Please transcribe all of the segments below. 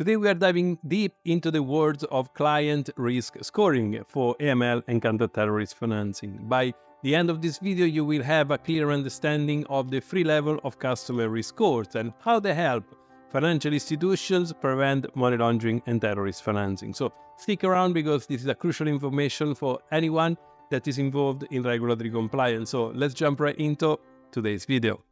Today we are diving deep into the world of client risk scoring for AML and counter-terrorist financing. By the end of this video, you will have a clear understanding of the three levels of customer risk scores and how they help financial institutions prevent money laundering and terrorist financing. So stick around because this is a crucial information for anyone that is involved in regulatory compliance. So let's jump right into today's video.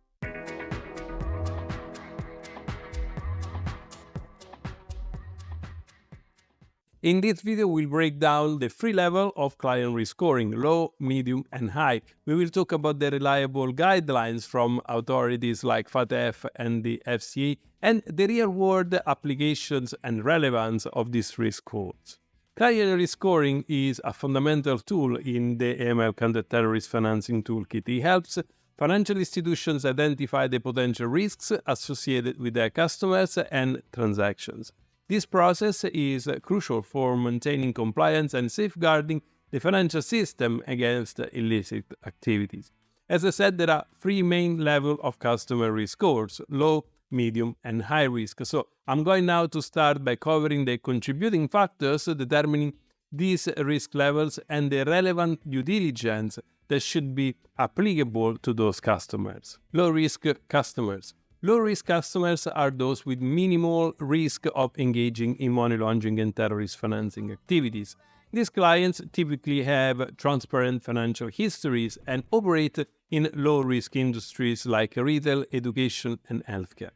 In this video, we'll break down the three levels of client risk scoring: low, medium, and high. We will talk about the reliable guidelines from authorities like FATF and the FCA and the real-world applications and relevance of these risk scores. Client risk scoring is a fundamental tool in the AML counter-terrorist financing toolkit. It helps financial institutions identify the potential risks associated with their customers and transactions. This process is crucial for maintaining compliance and safeguarding the financial system against illicit activities. As I said, there are three main levels of customer risk scores: low, medium, and high risk. So I'm going now to start by covering the contributing factors determining these risk levels and the relevant due diligence that should be applicable to those customers. Low-risk customers. Low-risk customers are those with minimal risk of engaging in money laundering and terrorist financing activities. These clients typically have transparent financial histories and operate in low-risk industries like retail, education, and healthcare.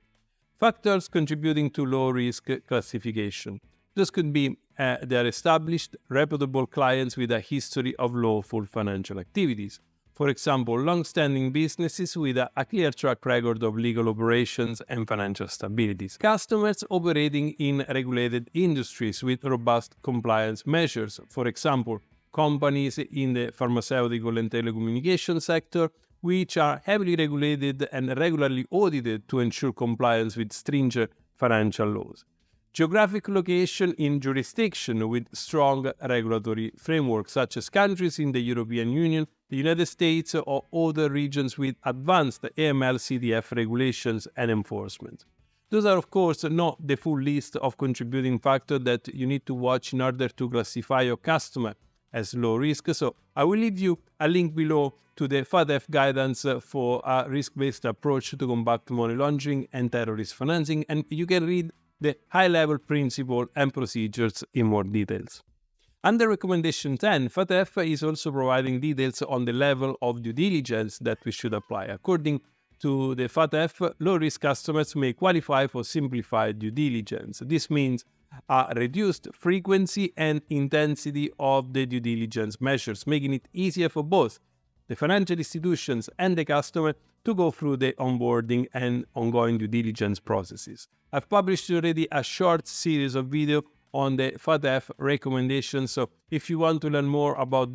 Factors contributing to low-risk classification. Those could be they are established, reputable clients with a history of lawful financial activities. For example, long-standing businesses with a clear track record of legal operations and financial stability. Customers operating in regulated industries with robust compliance measures. For example, companies in the pharmaceutical and telecommunication sector, which are heavily regulated and regularly audited to ensure compliance with stringent financial laws. Geographic location in jurisdiction with strong regulatory frameworks, such as countries in the European Union, the United States, or other regions with advanced AML CDF regulations and enforcement. Those are, of course, not the full list of contributing factors that you need to watch in order to classify your customer as low risk. So I will leave you a link below to the FATF guidance for a risk-based approach to combat money laundering and terrorist financing, and you can read the high-level principle and procedures in more details. Under Recommendation 10, FATF is also providing details on the level of due diligence that we should apply. According to the FATF, low-risk customers may qualify for simplified due diligence. This means a reduced frequency and intensity of the due diligence measures, making it easier for both the financial institutions and the customer to go through the onboarding and ongoing due diligence processes. I've published already a short series of videos on the FATF recommendations, so if you want to learn more about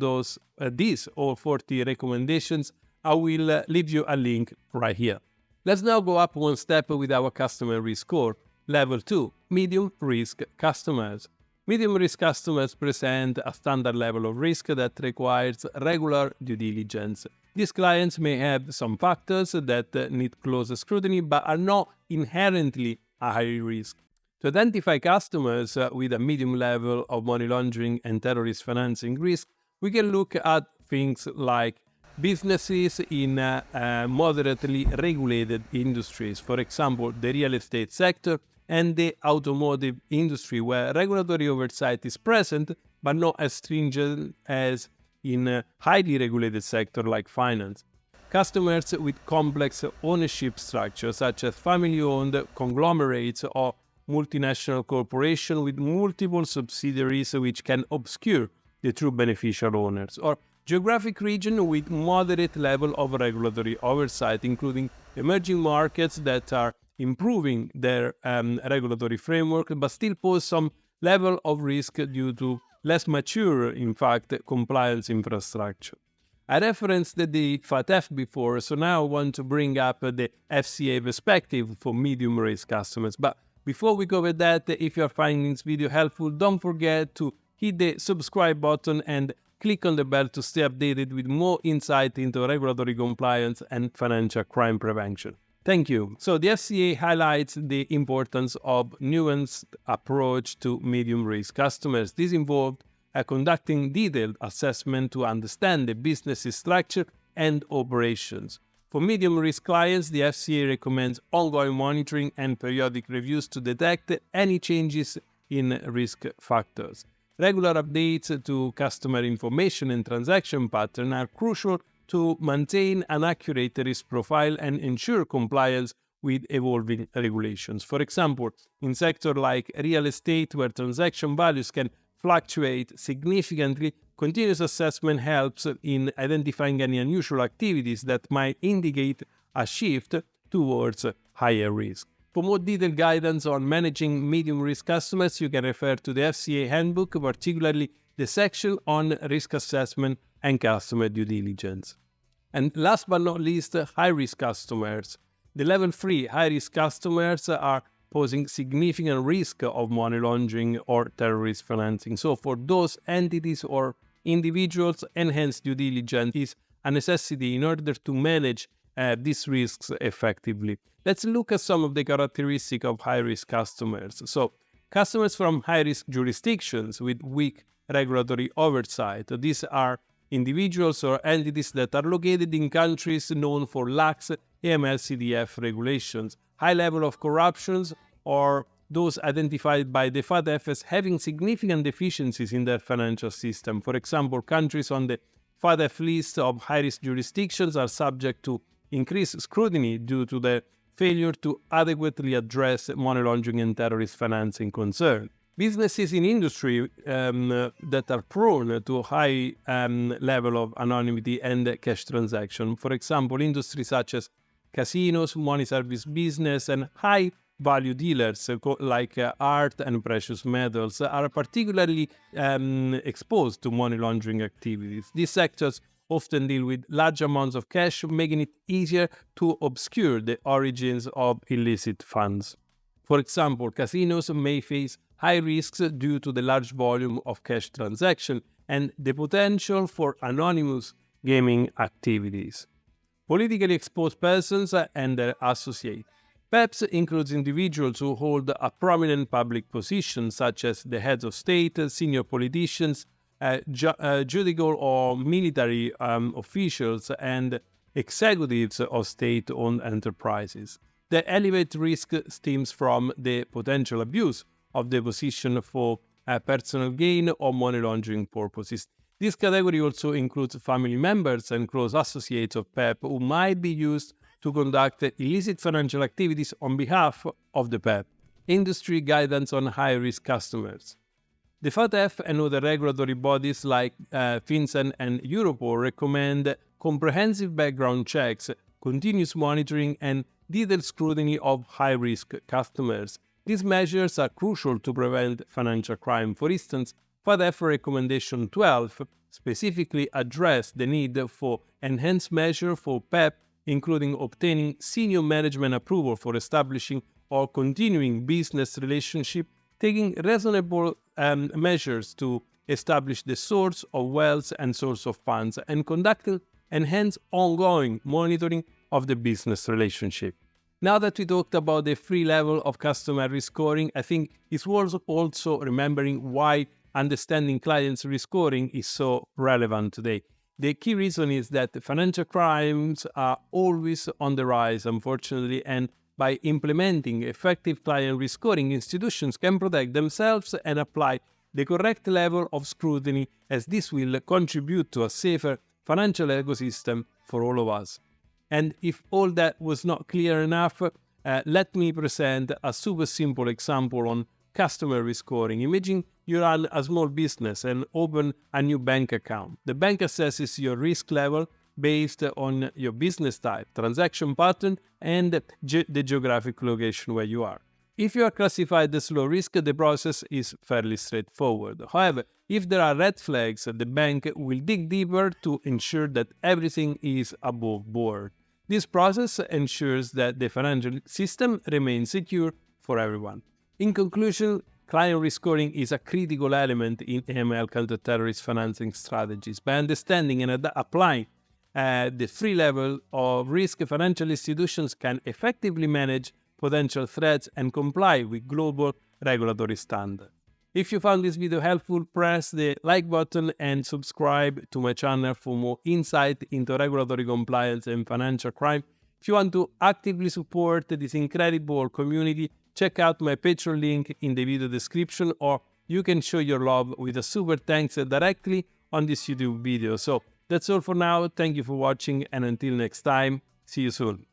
these or 40 recommendations, I will leave you a link right here. Let's now go up one step with our customer risk score. Level 2, medium risk customers. Medium risk customers present a standard level of risk that requires regular due diligence. These clients may have some factors that need close scrutiny but are not inherently a high risk. To identify customers with a medium level of money laundering and terrorist financing risk, we can look at things like businesses in moderately regulated industries, for example, the real estate sector and the automotive industry, where regulatory oversight is present but not as stringent as in a highly regulated sector like finance. Customers with complex ownership structures, such as family-owned conglomerates or multinational corporations with multiple subsidiaries which can obscure the true beneficial owners, or geographic region with moderate level of regulatory oversight, including emerging markets that are improving their regulatory framework but still pose some level of risk due to less mature, in fact, compliance infrastructure. I referenced the FATF before, so now I want to bring up the FCA perspective for medium risk customers. But before we cover that, if you are finding this video helpful, don't forget to hit the subscribe button and click on the bell to stay updated with more insight into regulatory compliance and financial crime prevention. Thank you. So the FCA highlights the importance of nuanced approach to medium risk customers. This involved conducting detailed assessment to understand the business structure and operations. For medium risk clients, the FCA recommends ongoing monitoring and periodic reviews to detect any changes in risk factors. Regular updates to customer information and transaction pattern are crucial to maintain an accurate risk profile and ensure compliance with evolving regulations. For example, in sectors like real estate, where transaction values can fluctuate significantly, continuous assessment helps in identifying any unusual activities that might indicate a shift towards higher risk. For more detailed guidance on managing medium-risk customers, you can refer to the FCA handbook, particularly the section on risk assessment and customer due diligence. And last but not least, high-risk customers. The level 3 high-risk customers are posing significant risk of money laundering or terrorist financing. So for those entities or individuals, enhanced due diligence is a necessity in order to manage these risks effectively. Let's look at some of the characteristics of high-risk customers. So customers from high-risk jurisdictions with weak regulatory oversight. These are individuals or entities that are located in countries known for lax AML CDF regulations, high level of corruptions, or those identified by the FATF as having significant deficiencies in their financial system. For example, countries on the FATF list of high-risk jurisdictions are subject to increased scrutiny due to their failure to adequately address money laundering and terrorist financing concerns. Businesses in industry that are prone to high level of anonymity and cash transaction. For example, industries such as casinos, money service business, and high-value dealers like art and precious metals are particularly exposed to money laundering activities. These sectors often deal with large amounts of cash, making it easier to obscure the origins of illicit funds. For example, casinos may face high risks due to the large volume of cash transactions and the potential for anonymous gaming activities. Politically exposed persons and their associates. PEPs includes individuals who hold a prominent public position, such as the heads of state, senior politicians, judicial or military officials, and executives of state-owned enterprises. The elevated risk stems from the potential abuse of the position for personal gain or money laundering purposes. This category also includes family members and close associates of PEP who might be used to conduct illicit financial activities on behalf of the PEP. Industry guidance on high-risk customers. The FATF and other regulatory bodies like FinCEN and Europol recommend comprehensive background checks, continuous monitoring, and detailed scrutiny of high-risk customers. These measures are crucial to prevent financial crime. For instance, FATF Recommendation 12 specifically addressed the need for enhanced measures for PEP, including obtaining senior management approval for establishing or continuing business relationship, taking reasonable measures to establish the source of wealth and source of funds, and conducting enhanced ongoing monitoring of the business relationship. Now that we talked about the 3 level of customer risk scoring, I think it's worth also remembering why understanding clients' risk scoring is so relevant today. The key reason is that financial crimes are always on the rise, unfortunately, and by implementing effective client risk scoring, institutions can protect themselves and apply the correct level of scrutiny, as this will contribute to a safer financial ecosystem for all of us. And if all that was not clear enough, let me present a super simple example on customer risk scoring. Imagine you run a small business and open a new bank account. The bank assesses your risk level based on your business type, transaction pattern, and the geographic location where you are. If you are classified as low risk, the process is fairly straightforward. However, if there are red flags, the bank will dig deeper to ensure that everything is above board. This process ensures that the financial system remains secure for everyone. In conclusion, client risk scoring is a critical element in AML counter-terrorist financing strategies. By understanding and applying at the three level of risk, financial institutions can effectively manage potential threats and comply with global regulatory standards. If you found this video helpful, press the like button and subscribe to my channel for more insight into regulatory compliance and financial crime. If you want to actively support this incredible community, check out my Patreon link in the video description, or you can show your love with a super thanks directly on this YouTube video. So that's all for now. Thank you for watching, and until next time, see you soon.